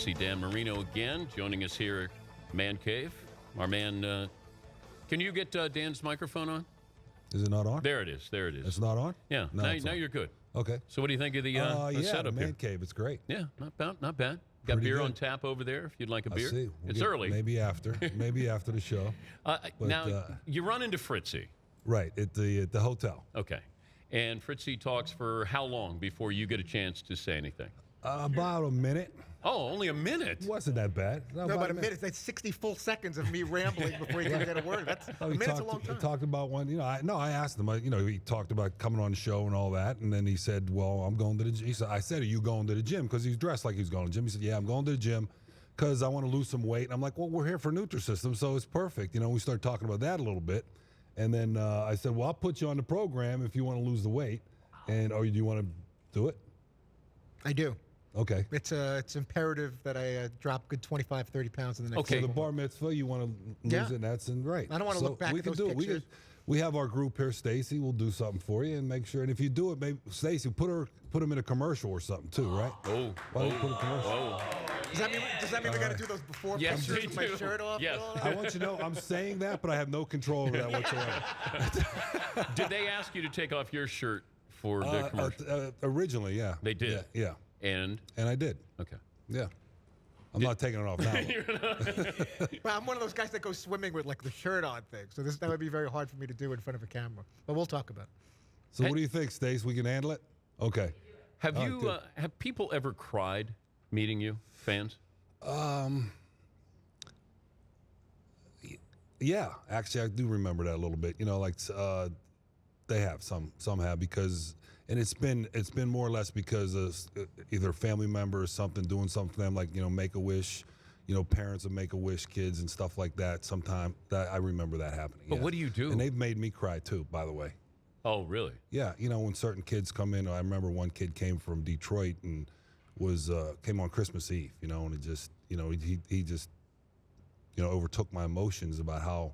See Dan Marino again joining us here at Man Cave. Our man, can you get Dan's microphone on? Is it not on? There it is. There it is. It's not on? Yeah. No, now you're good. Okay. So what do you think of the setup Man here? Cave. It's great. Yeah, not bad. Not bad. Got Pretty beer good. on tap over there if you'd like a beer. I see. It's early. Maybe after the show. Now, you run into Fritzy. Right, at the hotel. Okay. And Fritzy talks for how long before you get a chance to say anything? About a minute. Oh, only a minute? Wasn't that bad. No, about a minute. That's 60 full seconds of me rambling before you can get a word. A minute's a long time. He talked about one, I asked him, he talked about coming on the show and all that, and then he said, well, I'm going to the gym. I said, are you going to the gym? Because he's dressed like he's going to the gym. He said, yeah, I'm going to the gym because I want to lose some weight. And I'm like, well, we're here for Nutrisystem, so it's perfect. We started talking about that a little bit. And then I said, well, I'll put you on the program if you want to lose the weight. Or do you want to do it? I do. Okay. It's imperative that I drop good 25, 30 pounds in the next Okay. So the bar mitzvah, you want to lose it, and that's right. I don't want to look back we at can those do pictures. it. We have our group here, Stacy. We'll do something for you and make sure. And if you do it, maybe Stacy, put him in a commercial or something too, right? Oh. Why don't you put a commercial? Oh. Does that mean we got to do those before Yes, pictures we with my do. shirt off? Yes. and all that? I want you to know I'm saying that, but I have no control over that whatsoever. Did they ask you to take off your shirt for the commercial? Originally, yeah. They did? Yeah. And I did. okay. Yeah. I'm not taking it off now. Well, I'm one of those guys that goes swimming with like the shirt on thing, so that would be very hard for me to do in front of a camera. But we'll talk about it. So what do you think, Stace? We can handle it? Okay. Have All right, you good. have people ever cried meeting you, fans? Yeah, actually, I do remember that a little bit. They have some have because, and it's been more or less because of either a family member or something doing something for them, like Make a Wish, parents of Make a Wish kids and stuff like that. Sometimes that I remember that happening. But yeah. what do you do? And they've made me cry too, by the way. Oh, really? Yeah, when certain kids come in, I remember one kid came from Detroit and came on Christmas Eve, and it just, he just, overtook my emotions about how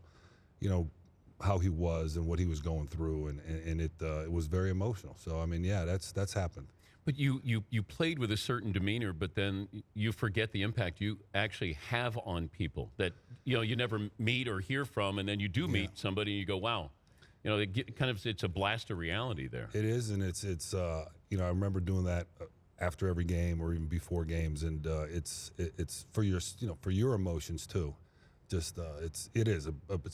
he was and what he was going through, and it was very emotional. So I mean, yeah, that's happened. But you played with a certain demeanor, but then you forget the impact you actually have on people that you never meet or hear from, and then you do meet somebody and you go, wow. It's a blast of reality there. It is, and it's I remember doing that after every game or even before games, and it's for your emotions too. Just it's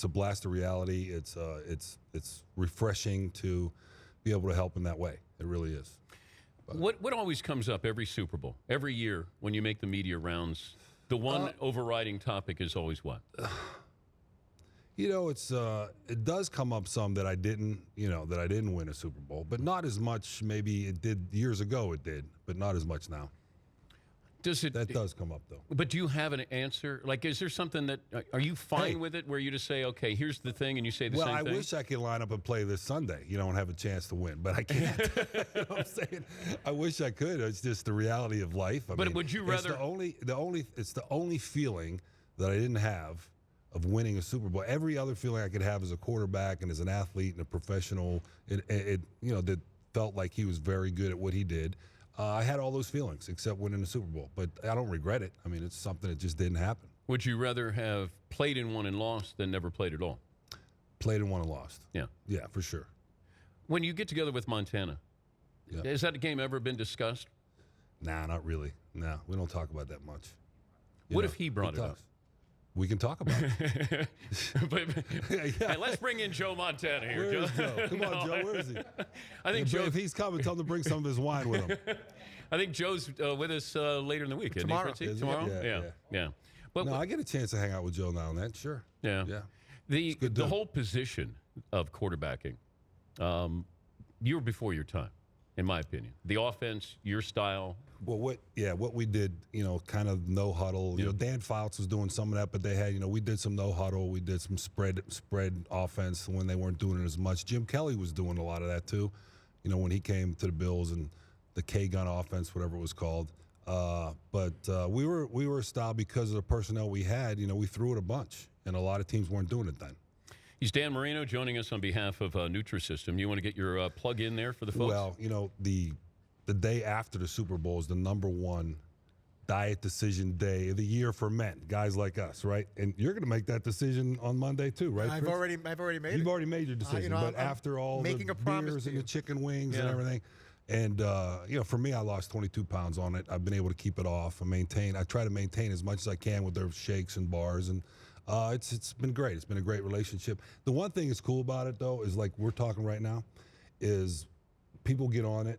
a blast of reality. It's refreshing to be able to help in that way. It really is. But What always comes up every Super Bowl, every year when you make the media rounds? The one overriding topic is always what? It does come up some that I didn't win a Super Bowl, but not as much. Maybe it did years ago. It did, but not as much now. That does come up though. But do you have an answer? Like, is there something that are you fine with it? Where you just say, okay, here's the thing, and you say the same thing. Well, I wish I could line up and play this Sunday, and have a chance to win, but I can't. You know what I'm saying? I wish I could. It's just the reality of life. I mean, would you rather? It's the only feeling that I didn't have of winning a Super Bowl. Every other feeling I could have as a quarterback and as an athlete and a professional, that felt like he was very good at what he did. I had all those feelings except winning the Super Bowl, but I don't regret it. I mean, it's something that just didn't happen. Would you rather have played in one and lost than never played at all? Played in one and lost. Yeah. Yeah, for sure. When you get together with Montana, has that game ever been discussed? Nah, not really. No, we don't talk about that much. What if he brought it up? We can talk about it. Hey, let's bring in Joe Montana here. Where is Joe? Come on, Joe. Where is he? I think Joe. If he's coming, tell him to bring some of his wine with him. I think Joe's with us later in the week. Tomorrow. Tomorrow? Yeah. But I get a chance to hang out with Joe now and then. Sure. Yeah. The whole position of quarterbacking, you were before your time, in my opinion. The offense, your style. Well, what we did, kind of no huddle. Dan Fouts was doing some of that, but they had, we did some no huddle. We did some spread offense when they weren't doing it as much. Jim Kelly was doing a lot of that too, when he came to the Bills and the K-gun offense, whatever it was called. But we were a style because of the personnel we had. We threw it a bunch, and a lot of teams weren't doing it then. He's Dan Marino joining us on behalf of Nutrisystem. You want to get your plug in there for the folks? Well, the day after the Super Bowl is the number one diet decision day of the year for men, guys like us, right? And you're going to make that decision on Monday too, right? I've Fritz? already made You've it. already made your decision, but I'm after all making the a promise beers to and the you. chicken wings and Yeah. everything, and for me, I lost 22 pounds on it. I've been able to keep it off and maintain. I try to maintain as much as I can with their shakes and bars, and it's been great. It's been a great relationship. The one thing that's cool about it though is like we're talking right now, is people get on it,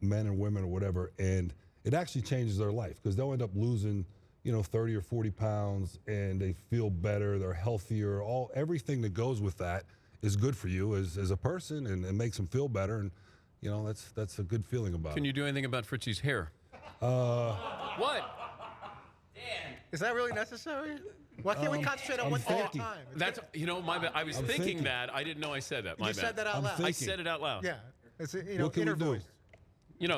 men and women or whatever, and it actually changes their life because they'll end up losing, 30 or 40 pounds, and they feel better, they're healthier. Everything that goes with that is good for you as a person, and it makes them feel better, and that's a good feeling about Can it. you do anything about Fritzy's hair? What? Is that really necessary? Why can't we concentrate on I'm one thing at a thinking. time? That's my bad. I was I'm thinking thinking. that. I didn't know I said that. My You bad. said that out I'm loud. thinking. I said it out loud. Yeah. It's What can inner we do? voice.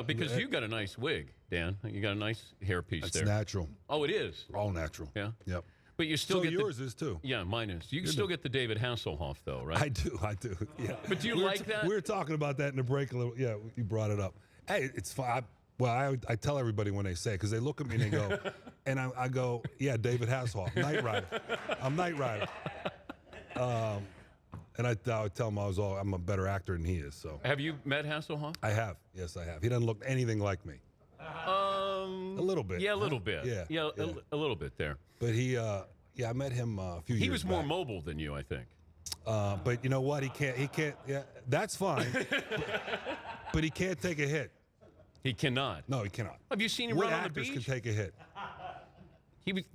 Because you got a nice wig, Dan. You got a nice hairpiece It's there. natural, Oh, it is. all natural. Yeah. Yep. But you still So get yours is too. Yeah, mine is. You can still get the David Hasselhoff though, right? I do. Yeah. But do you We were like that? We were talking about that in the break a little. Yeah, you brought it up. Hey, it's fine. I tell everybody when they say it because they look at me and they go, and I go, yeah, David Hasselhoff, Knight Rider. I'm Knight Rider. And I tell him I'm a better actor than he is. So Have you met Hasselhoff? I have. Yes, I have. He doesn't look anything like me. A little bit. Yeah, a little bit. Yeah, Yeah, yeah. a little bit there. But I met him a few years He was more back. mobile than you, I think. But you know what? He can't. Yeah, that's fine. But he can't take a hit. He cannot. No, he cannot. Have you seen him What run on the actors beach? can take a hit?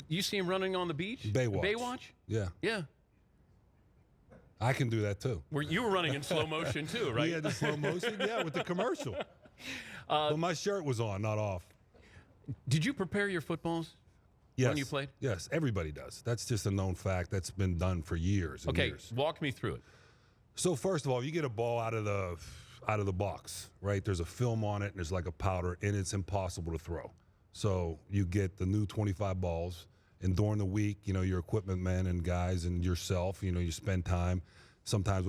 You see him running on the beach? Baywatch. Baywatch? Yeah, Yeah. I can do that too. You were running in slow motion too, right? We had the slow motion, yeah, with the commercial. But my shirt was on, not off. Did you prepare your footballs Yes. when you played? Yes, everybody does. That's just a known fact. That's been done for years and Okay, years. walk me through it. So first of all, you get a ball out of the box, right? There's a film on it, and there's like a powder, and it's impossible to throw. So you get the new 25 balls, and during the week, your equipment men and guys and yourself, you spend time. Sometimes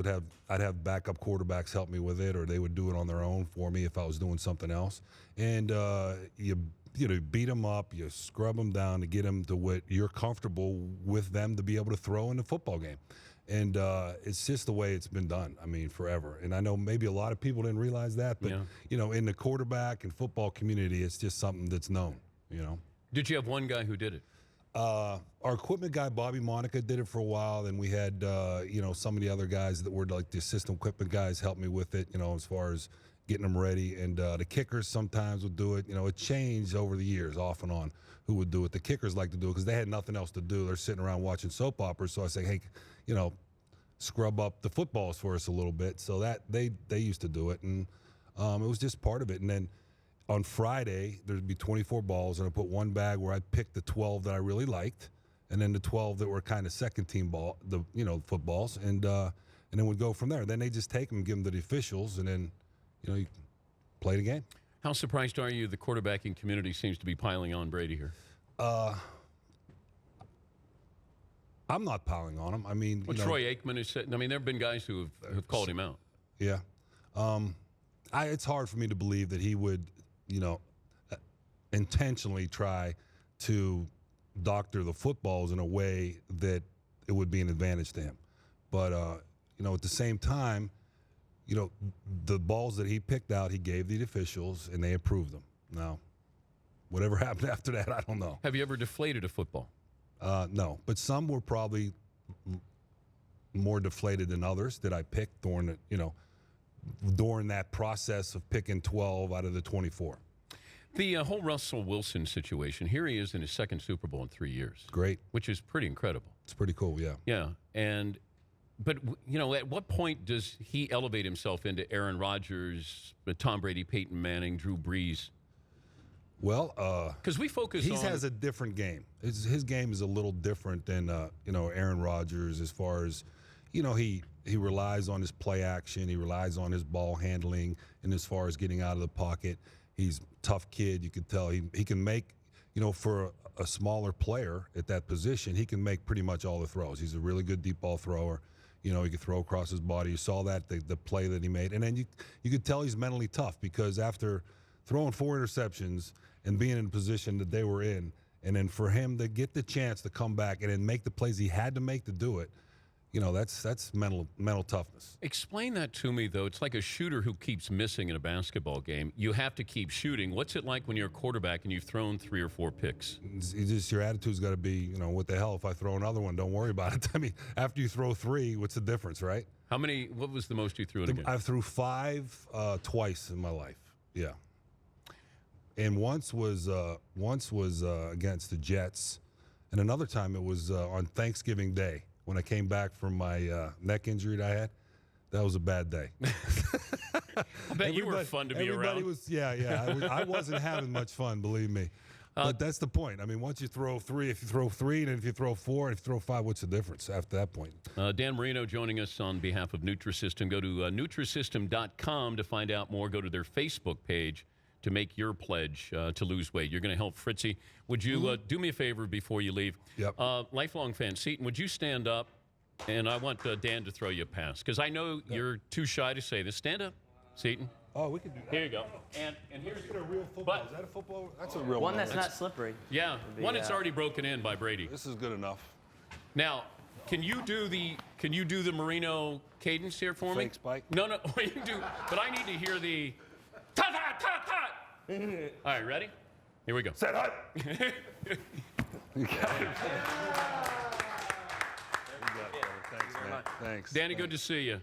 I'd have backup quarterbacks help me with it, or they would do it on their own for me if I was doing something else. And you beat them up, you scrub them down to get them to what you're comfortable with them to be able to throw in the football game. And it's just the way it's been done, forever. And I know maybe a lot of people didn't realize that, but, Yeah. in the quarterback and football community, it's just something that's known, Did you have one guy who did it? Our equipment guy, Bobby Monica, did it for a while. Then we had, some of the other guys that were like the assistant equipment guys help me with it, as far as getting them ready. And the kickers sometimes would do it. It changed over the years, off and on, who would do it. The kickers like to do it because they had nothing else to do. They're sitting around watching soap operas. So I say, hey, scrub up the footballs for us a little bit. So that they used to do it. And it was just part of it. And then on Friday, there'd be 24 balls, and I put one bag where I picked the 12 that I really liked, and then the 12 that were kind of second team footballs, and then we'd go from there. Then they just take them and give them to the officials, and then, you play the game. How surprised are you the quarterbacking community seems to be piling on Brady here? I'm not piling on him. Well, Troy Aikman has said, there have been guys who have called him out. Yeah. It's hard for me to believe that he would, intentionally try to doctor the footballs in a way that it would be an advantage to him. But, at the same time, the balls that he picked out, he gave the officials, and they approved them. Now, whatever happened after that, I don't know. Have you ever deflated a football? No, but some were probably more deflated than others that I picked during that process of picking 12 out of the 24. The whole Russell Wilson situation, here he is in his second Super Bowl in 3 years. Great. Which is pretty incredible. It's pretty cool, yeah. Yeah, but at what point does he elevate himself into Aaron Rodgers, Tom Brady, Peyton Manning, Drew Brees? Well, because we focus he on... has a different game. His game is a little different than, Aaron Rodgers as far as, he relies on his play action. He relies on his ball handling, and as far as getting out of the pocket, he's a tough kid. You can tell he can make, for a smaller player at that position, he can make pretty much all the throws. He's a really good deep ball thrower. He can throw across his body. You saw that, the play that he made. And then you could tell he's mentally tough because after throwing 4 interceptions and being in the position that they were in, and then for him to get the chance to come back and then make the plays he had to make to do it, you know, that's mental toughness. Explain that to me, though. It's like a shooter who keeps missing in a basketball game. You have to keep shooting. What's it like when you're a quarterback and you've thrown 3 or 4 picks? It's just your attitude's got to be, you know, what the hell if I throw another one? Don't worry about it. I mean, after you throw 3, what's the difference, right? How many? What was the most you threw in a game? I've threw 5 twice in my life. Yeah. And once was against the Jets, and another time it was on Thanksgiving Day when I came back from my neck injury that I had. That was a bad day. I bet you were fun to be around. I wasn't having much fun, believe me. But that's the point. I mean, once you throw 3, if you throw 3, and if you throw 4, and if you throw 5, what's the difference after that point? Dan Marino joining us on behalf of Nutrisystem. Go to Nutrisystem.com to find out more. Go to their Facebook page to make your pledge to lose weight. You're going to help Fritzy. Would you do me a favor before you leave? Yep. Lifelong fan, Seton, would you stand up? And I want Dan to throw you a pass, because I know you're too shy to say this. Stand up, Seton. Oh, we can do that. Here you go. And here's a real football. Is that a football? That's a real one. That's not slippery. Yeah, one that's already broken in by Brady. This is good enough. Now, can you do the Marino cadence here for me? Fake spike? No, you can do. But I need to hear the ta ta ta ta. All right, ready? Here we go. Set up. You got it. Thanks, man. Thanks. Danny, good to see you.